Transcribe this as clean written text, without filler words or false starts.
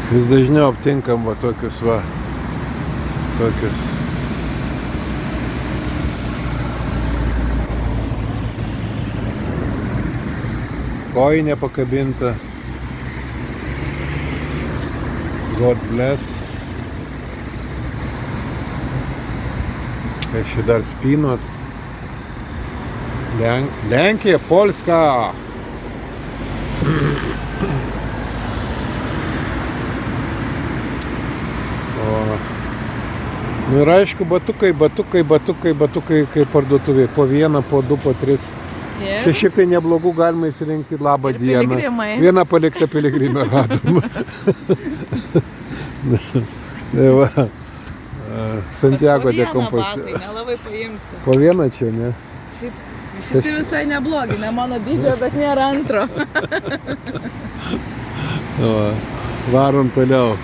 Vis dažniau aptinkam va tokius va. Tokius. Kojinė pakabinta. God bless. Kai čia dar spynos. Lenkija, Polska. Nu ir aišku, batukai, kaip parduotuvėje. Po vieną, po du, po tris. Čia šiaip tai neblogų galima įsirinkti labą dieną. Piligrimai. Vieną paliktą piligrimę radom. Tai va. Santiago de Compostela. Po vieną batai, nelabai paimsiu. Po vieną čia, ne? Šitai visai neblogi, ne mano dydžio, bet nėra antro. Va. Varom toliau.